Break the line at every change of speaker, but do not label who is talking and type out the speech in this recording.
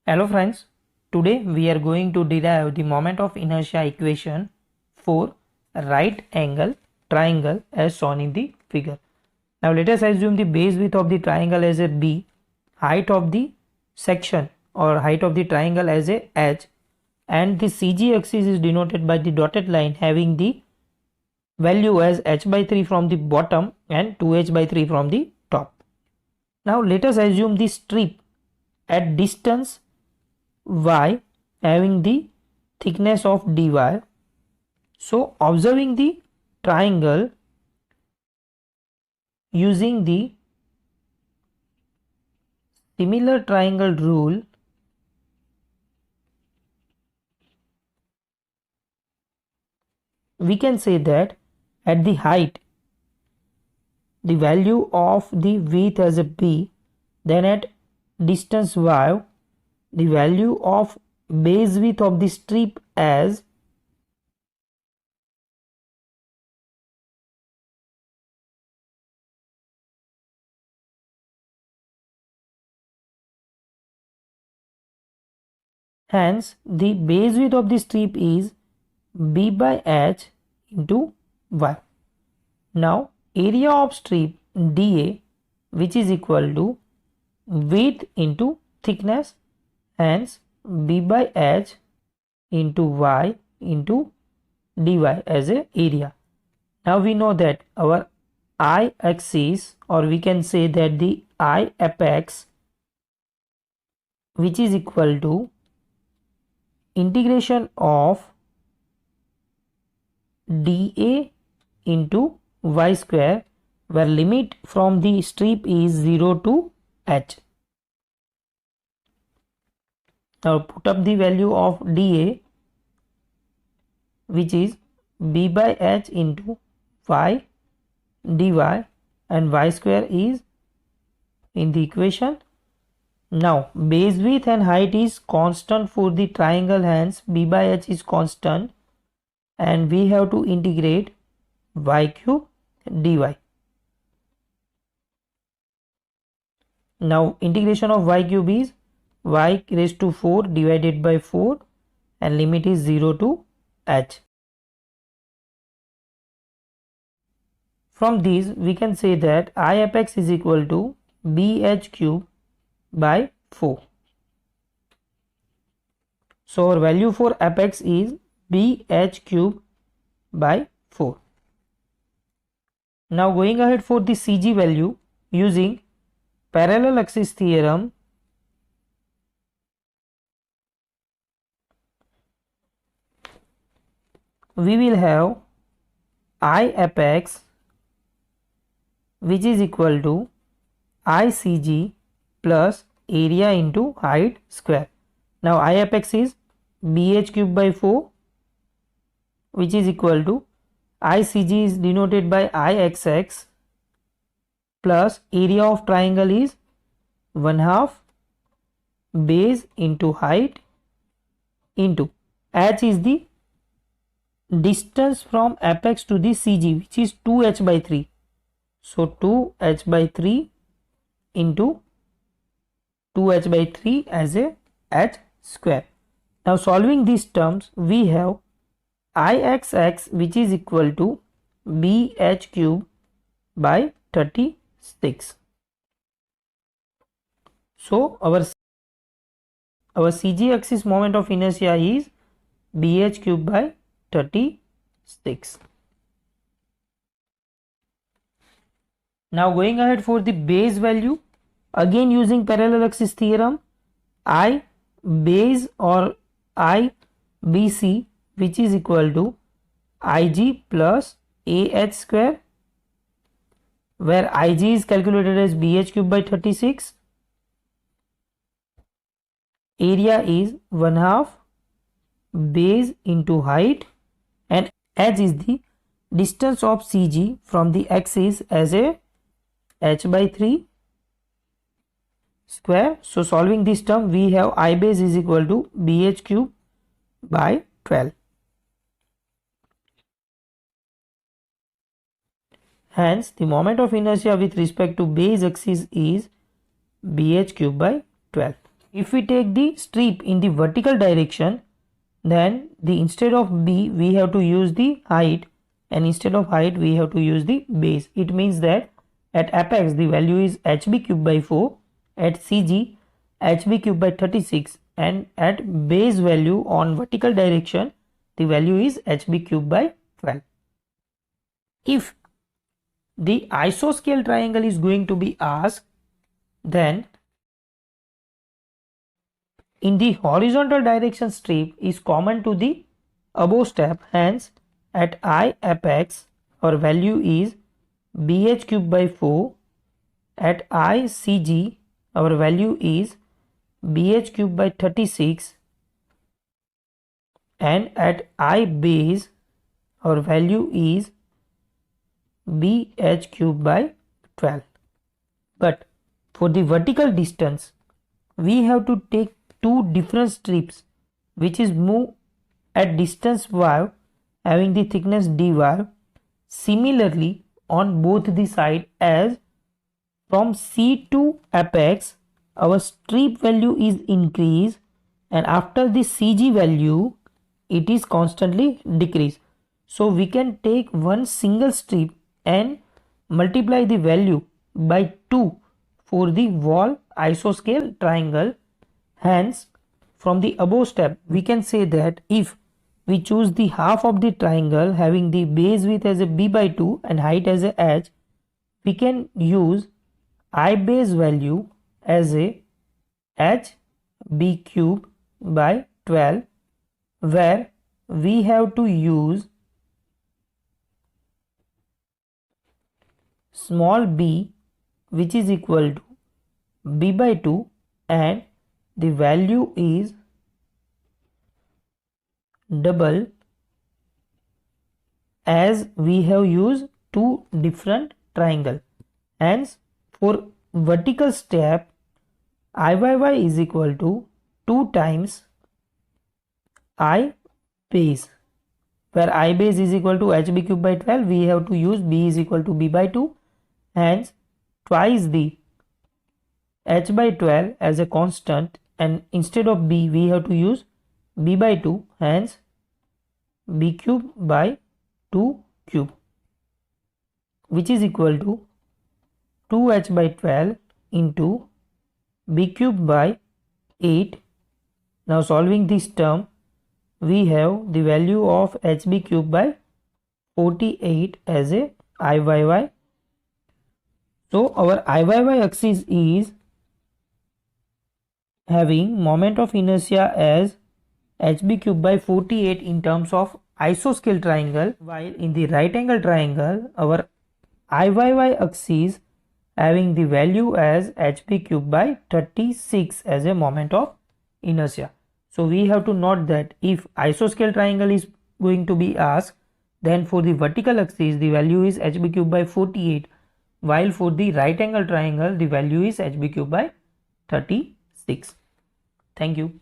Hello friends, today we are going to derive the moment of inertia equation for right angle triangle as shown in the figure. Now let us assume the base width of the triangle as a b, height of the section or height of the triangle as a h, and the CG axis is denoted by the dotted line having the value as h by 3 from the bottom and 2h by 3 from the top. Now let us assume the strip at distance y having the thickness of dy. So observing the triangle using the similar triangle rule, we can say that at the height the value of the width as a b, then at distance y the value of base width of the strip as hence the base width of the strip is b by h into y. Now area of strip dA, which is equal to width into thickness, hence b by h into y into dy as a area. Now we know that our I axis, or we can say that the I apex, which is equal to integration of dA into y square, where limit from the strip is 0 to h. Now put up the value of dA, which is b by h into y dy, and y square is in the equation. Now base width and height is constant for the triangle, hence b by h is constant, and we have to integrate y cube dy. Now integration of y cube is y raised to 4 divided by 4, and limit is 0 to h. From these we can say that I apex is equal to bh cube by 4. So our value for apex is bh cube by 4. Now going ahead for the CG value, using parallel axis theorem, we will have I apex, which is equal to ICG plus area into height square. Now I apex is bh cube by 4, which is equal to ICG is denoted by IXX plus area of triangle is 1/2 base into height into h is the distance from apex to the CG, which is 2h by 3. So 2h by 3 into 2h by 3 as a h square. Now solving these terms, we have IXX, which is equal to bh cube by 36. So our CG axis moment of inertia is bh cube by 36. Now going ahead for the base value, again using parallel axis theorem, I base or I BC, which is equal to IG plus AH square, where IG is calculated as bh cube by 36, area is 1/2 base into height, and h is the distance of CG from the axis as a h by 3 square. So solving this term, we have I base is equal to bh cube by 12. Hence the moment of inertia with respect to base axis is bh cube by 12. If we take the strip in the vertical direction, then instead of b we have to use the height, and instead of height we have to use the base. It means that at apex the value is hb cube by 4, at cg hb cube by 36, and at base value on vertical direction the value is hb cube by 12. If the isoscale triangle is going to be asked, then in the horizontal direction strip is common to the above step, hence at I apex our value is bh cube by 4, at I cg our value is bh cube by 36, and at I base our value is bh cube by 12. But for the vertical distance we have to take two different strips which is move at distance y having the thickness dy similarly on both the side, as from C to apex our strip value is increased, and after the CG value it is constantly decreased. So we can take one single strip and multiply the value by 2 for the wall isoscale triangle. Hence, from the above step we can say that if we choose the half of the triangle having the base width as a b by 2 and height as a h, we can use I base value as a h b cube by 12, where we have to use small b which is equal to b by 2, and the value is double, as we have used two different triangle. Hence for vertical step Iyy is equal to 2 times I base, where I base is equal to hb cube by 12, we have to use b is equal to b by 2, hence twice the h by 12 as a constant, and instead of b we have to use b by 2, hence b cube by 2 cube, which is equal to 2h by 12 into b cube by 8. Now solving this term we have the value of hb cube by 48 as a Iyy. So our Iyy axis is having moment of inertia as hb cube by 48 in terms of isoscale triangle, while in the right angle triangle our Iyy axis having the value as hb cube by 36 as a moment of inertia. So we have to note that if isoscale triangle is going to be asked, then for the vertical axis the value is hb cube by 48, while for the right angle triangle the value is hb cube by 36. Thank you.